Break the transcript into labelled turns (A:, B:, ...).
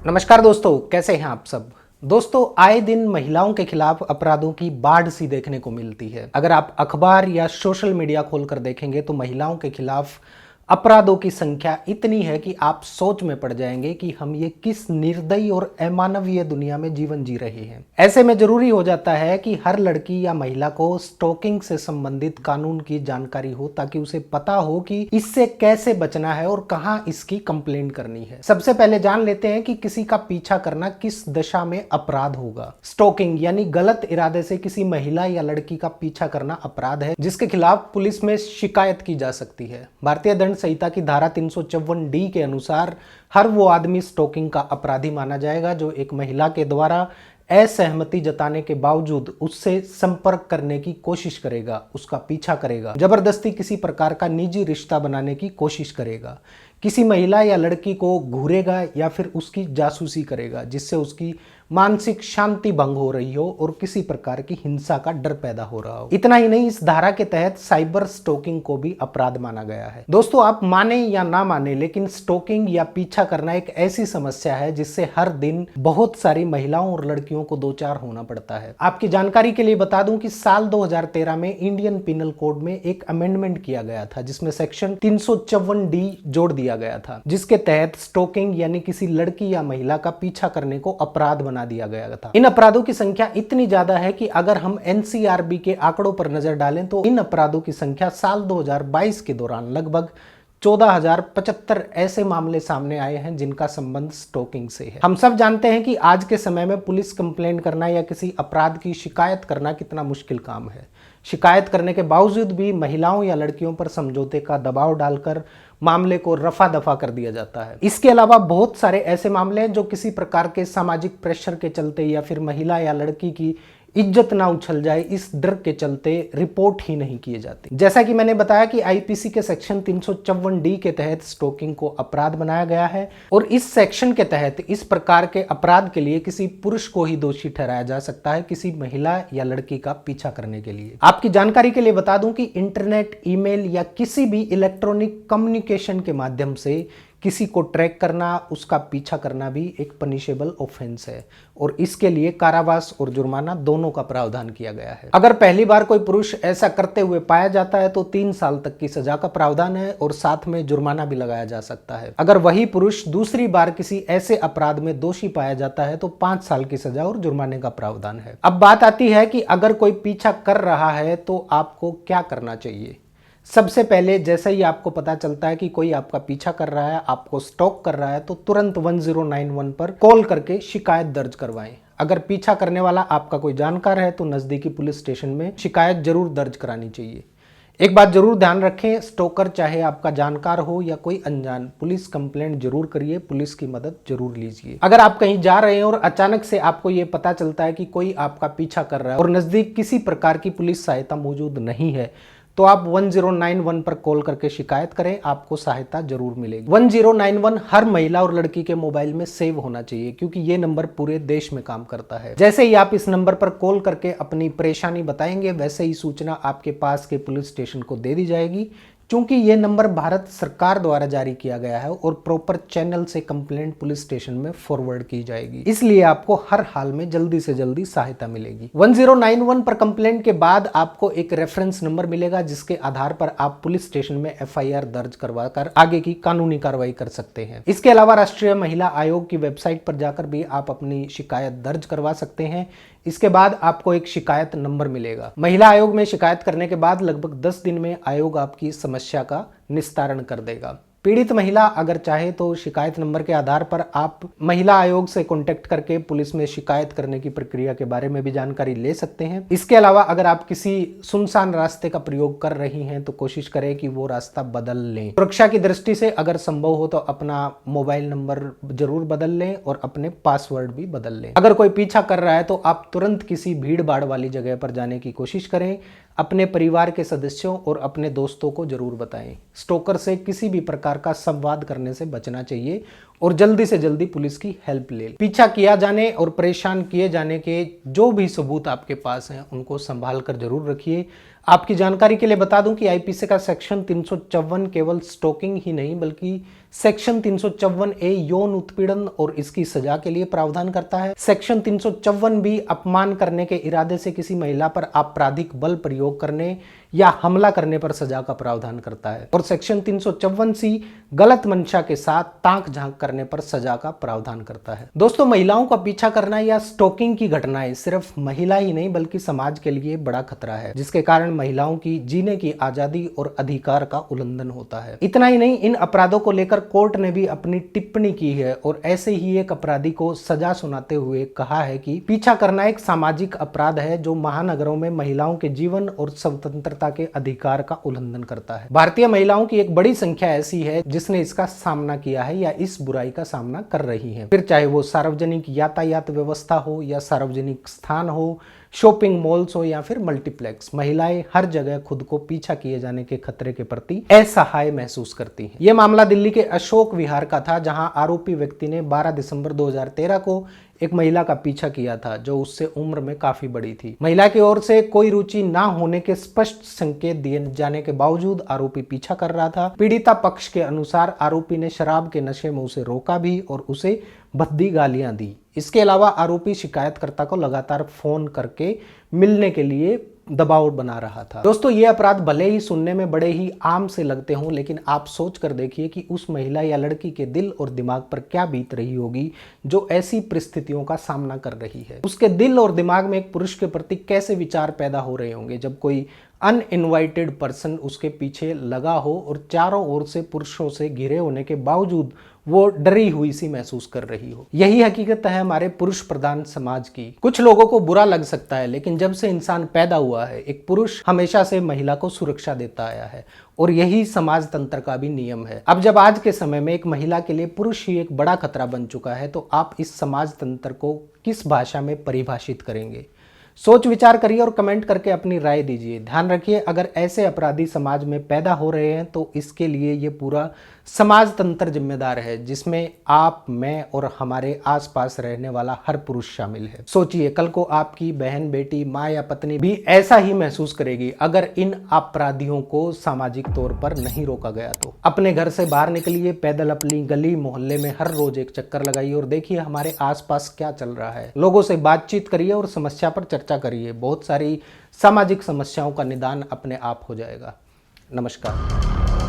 A: नमस्कार दोस्तों, कैसे हैं आप सब। दोस्तों, आए दिन महिलाओं के खिलाफ अपराधों की बाढ़ सी देखने को मिलती है। अगर आप अखबार या सोशल मीडिया खोलकर देखेंगे तो महिलाओं के खिलाफ अपराधों की संख्या इतनी है कि आप सोच में पड़ जाएंगे कि हम ये किस निर्दयी और अमानवीय दुनिया में जीवन जी रहे हैं। ऐसे में जरूरी हो जाता है कि हर लड़की या महिला को स्टॉकिंग से संबंधित कानून की जानकारी हो, ताकि उसे पता हो कि इससे कैसे बचना है और कहां इसकी कंप्लेंट करनी है। सबसे पहले जान लेते हैं कि किसी का पीछा करना किस दशा में अपराध होगा। स्टॉकिंग यानी गलत इरादे से किसी महिला या लड़की का पीछा करना अपराध है, जिसके खिलाफ पुलिस में शिकायत की जा सकती है। भारतीय दंड संहिता की धारा 354D के अनुसार हर वो आदमी स्टॉकिंग का अपराधी माना जाएगा जो एक महिला के द्वारा असहमति जताने के बावजूद उससे संपर्क करने की कोशिश करेगा, उसका पीछा करेगा, जबरदस्ती किसी प्रकार का निजी रिश्ता बनाने की कोशिश करेगा, किसी महिला या लड़की को घूरेगा या फिर उसकी जासूसी करेगा जिससे उसकी मानसिक शांति भंग हो रही हो और किसी प्रकार की हिंसा का डर पैदा हो रहा हो। इतना ही नहीं, इस धारा के तहत साइबर स्टॉकिंग को भी अपराध माना गया है। दोस्तों, आप माने या ना माने, लेकिन स्टॉकिंग या पीछा करना एक ऐसी समस्या है जिससे हर दिन बहुत सारी महिलाओं और लड़कियों को दो चार होना पड़ता है। आपकी जानकारी के लिए बता दूं कि साल 2013 में इंडियन पिनल कोड में एक अमेंडमेंट किया गया था जिसमें सेक्शन 354D जोड़ दिया गया था, जिसके तहत स्टॉकिंग यानी किसी लड़की या महिला का पीछा करने को अपराध बना दिया गया था। इन अपराधों की संख्या इतनी ज्यादा है कि अगर हम NCRB के आंकड़ों पर नजर डालें तो इन अपराधों की संख्या साल 2022 के दौरान लगभग 14,075 ऐसे मामले सामने आए हैं जिनका संबंध स्टॉकिंग से है। हम सब जानते हैं कि आज के समय में पुलिस कंप्लेंट करना या किसी अपराध की शिकायत करना कितना मुश्किल काम है। शिकायत करने के बावजूद भी महिलाओं या लड़कियों पर समझौते का दबाव डालकर मामले को रफा दफा कर दिया जाता है। इसके अलावा बहुत सारे ऐसे मामले हैं जो किसी प्रकार के सामाजिक प्रेशर के चलते या फिर महिला या लड़की की इज्जत ना उछल जाए इस डर के चलते रिपोर्ट ही नहीं किए जाते। जैसा कि मैंने बताया कि IPC के सेक्शन 354D के तहत स्टॉकिंग को अपराध बनाया गया है और इस सेक्शन के तहत इस प्रकार के अपराध के लिए किसी पुरुष को ही दोषी ठहराया जा सकता है किसी महिला या लड़की का पीछा करने के लिए। आपकी जानकारी के लिए बता दूं कि इंटरनेट, ईमेल या किसी भी इलेक्ट्रॉनिक कम्युनिकेशन के माध्यम से किसी को ट्रैक करना, उसका पीछा करना भी एक पनिशेबल ऑफेंस है और इसके लिए कारावास और जुर्माना दोनों का प्रावधान किया गया है। अगर पहली बार कोई पुरुष ऐसा करते हुए पाया जाता है तो 3 साल तक की सजा का प्रावधान है और साथ में जुर्माना भी लगाया जा सकता है। अगर वही पुरुष दूसरी बार किसी ऐसे अपराध में दोषी पाया जाता है तो 5 साल की सजा और जुर्माने का प्रावधान है। अब बात आती है कि अगर कोई पीछा कर रहा है तो आपको क्या करना चाहिए। सबसे पहले जैसे ही आपको पता चलता है कि कोई आपका पीछा कर रहा है, आपको स्टॉक कर रहा है, तो तुरंत 1091 पर कॉल करके शिकायत दर्ज करवाएं। अगर पीछा करने वाला आपका कोई जानकार है तो नजदीकी पुलिस स्टेशन में शिकायत जरूर दर्ज करानी चाहिए। एक बात जरूर ध्यान रखें, स्टॉकर चाहे आपका जानकार हो या कोई अनजान, पुलिस कंप्लेंट जरूर करिए, पुलिस की मदद जरूर लीजिए। अगर आप कहीं जा रहे हैं और अचानक से आपको ये पता चलता है कि कोई आपका पीछा कर रहा है और नजदीक किसी प्रकार की पुलिस सहायता मौजूद नहीं है तो आप 1091 पर कॉल करके शिकायत करें, आपको सहायता जरूर मिलेगी। 1091 हर महिला और लड़की के मोबाइल में सेव होना चाहिए क्योंकि ये नंबर पूरे देश में काम करता है। जैसे ही आप इस नंबर पर कॉल करके अपनी परेशानी बताएंगे वैसे ही सूचना आपके पास के पुलिस स्टेशन को दे दी जाएगी। चूंकि ये नंबर भारत सरकार द्वारा जारी किया गया है और प्रॉपर चैनल से कंप्लेंट पुलिस स्टेशन में फॉरवर्ड की जाएगी, इसलिए आपको हर हाल में जल्दी से जल्दी सहायता मिलेगी। 1091 पर कंप्लेंट के बाद आपको एक रेफरेंस नंबर मिलेगा जिसके आधार पर आप पुलिस स्टेशन में FIR दर्ज करवाकर आगे की कानूनी कार्रवाई कर सकते हैं। इसके अलावा राष्ट्रीय महिला आयोग की वेबसाइट पर जाकर भी आप अपनी शिकायत दर्ज करवा सकते हैं। इसके बाद आपको एक शिकायत नंबर मिलेगा। महिला आयोग में शिकायत करने के बाद लगभग 10 दिन में आयोग आपकी समस्या का निस्तारण कर देगा। पीड़ित महिला अगर चाहे तो शिकायत नंबर के आधार पर आप महिला आयोग से कांटेक्ट करके पुलिस में शिकायत करने की प्रक्रिया के बारे में भी जानकारी ले सकते हैं। इसके अलावा अगर आप किसी सुनसान रास्ते का प्रयोग कर रही हैं तो कोशिश करें कि वो रास्ता बदल लें। सुरक्षा की दृष्टि से अगर संभव हो तो अपना मोबाइल नंबर जरूर बदल लें और अपने पासवर्ड भी बदल लें। अगर कोई पीछा कर रहा है तो आप तुरंत किसी भीड़ भाड़ वाली जगह पर जाने की कोशिश करें। अपने परिवार के सदस्यों और अपने दोस्तों को जरूर बताएं। स्टॉकर से किसी भी प्रकार का संवाद करने से बचना चाहिए और जल्दी से जल्दी पुलिस की हेल्प ले। पीछा किया जाने और परेशान किए जाने के जो भी सबूत आपके पास हैं उनको संभाल कर जरूर रखिए। आपकी जानकारी के लिए बता दूं कि आईपीसी का सेक्शन 354 केवल स्टॉकिंग ही नहीं बल्कि सेक्शन 354 ए यौन उत्पीड़न और इसकी सजा के लिए प्रावधान करता है। सेक्शन 354 भी अपमान करने के इरादे से किसी महिला पर आपराधिक बल प्रयोग करने या हमला करने पर सजा का प्रावधान करता है और सेक्शन 354 सी गलत मंशा के साथ ताक झांक करने पर सजा का प्रावधान करता है। दोस्तों, महिलाओं का पीछा करना या स्टॉकिंग की घटनाएं सिर्फ महिला ही नहीं बल्कि समाज के लिए बड़ा खतरा है, जिसके कारण महिलाओं की जीने की आजादी और अधिकार का उल्लंघन होता है। इतना ही नहीं, इन अपराधों को लेकर कोर्ट ने भी अपनी टिप्पणी की है और ऐसे ही एक अपराधी को सजा सुनाते हुए कहा है कि पीछा करना एक सामाजिक अपराध है जो महानगरों में महिलाओं के जीवन और स्वतंत्रता के अधिकार का उल्लंघन करता है। भारतीय महिलाओं की एक बड़ी संख्या ऐसी है जिसने इसका सामना किया है या इस बुराई का सामना कर रही है, फिर चाहे वो सार्वजनिक यातायात व्यवस्था हो या सार्वजनिक स्थान हो, शॉपिंग मॉल्स हो या फिर मल्टीप्लेक्स। महिलाएं हर जगह खुद को पीछा किए जाने के खतरे के प्रति असहाय महसूस करती हैं। यह मामला दिल्ली के अशोक विहार का था, जहां आरोपी व्यक्ति ने 12 दिसंबर 2013 को एक महिला का पीछा किया था जो उससे उम्र में काफी बड़ी थी। महिला की ओर से कोई रुचि ना होने के स्पष्ट संकेत दिए जाने के बावजूद आरोपी पीछा कर रहा था। पीड़िता पक्ष के अनुसार आरोपी ने शराब के नशे में उसे रोका भी और उसे भद्दी गालियां दी। इसके अलावा आरोपी शिकायतकर्ता को लगातार फोन करके मिलने के लिए दबाव बना रहा था। दोस्तों, ये अपराध भले ही सुनने में बड़े ही आम से लगते हों, लेकिन आप सोच कर देखिए कि उस महिला या लड़की के दिल और दिमाग पर क्या बीत रही होगी जो ऐसी परिस्थितियों का सामना कर रही है। उसके दिल और दिमाग में एक पुरुष के प्रति कैसे विचार पैदा हो रहे होंगे जब कोई अनइनवाइटेड पर्सन उसके पीछे लगा हो और चारों ओर से पुरुषों से घिरे होने के बावजूद वो डरी हुई सी महसूस कर रही हो। यही हकीकत है हमारे पुरुष प्रधान समाज की। कुछ लोगों को बुरा लग सकता है, लेकिन जब से इंसान पैदा हुआ है, एक पुरुष हमेशा से महिला को सुरक्षा देता आया है और यही समाज तंत्र का भी नियम है। अब जब आज के समय में एक महिला के लिए पुरुष ही एक बड़ा खतरा बन चुका है, तो आप इस समाज तंत्र को किस भाषा में परिभाषित करेंगे? सोच विचार करिए और कमेंट करके अपनी राय दीजिए। ध्यान रखिए, अगर ऐसे अपराधी समाज में पैदा हो रहे हैं तो इसके लिए ये पूरा समाज तंत्र जिम्मेदार है, जिसमें आप, मैं और हमारे आसपास रहने वाला हर पुरुष शामिल है। सोचिए, कल को आपकी बहन, बेटी, माँ या पत्नी भी ऐसा ही महसूस करेगी अगर इन अपराधियों को सामाजिक तौर पर नहीं रोका गया तो। अपने घर से बाहर निकलिए, पैदल अपनी गली मोहल्ले में हर रोज एक चक्कर लगाइए और देखिए हमारे आसपास क्या चल रहा है। लोगों से बातचीत करिए और समस्या पर चर्चा करिए। बहुत सारी सामाजिक समस्याओं का निदान अपने आप हो जाएगा। नमस्कार।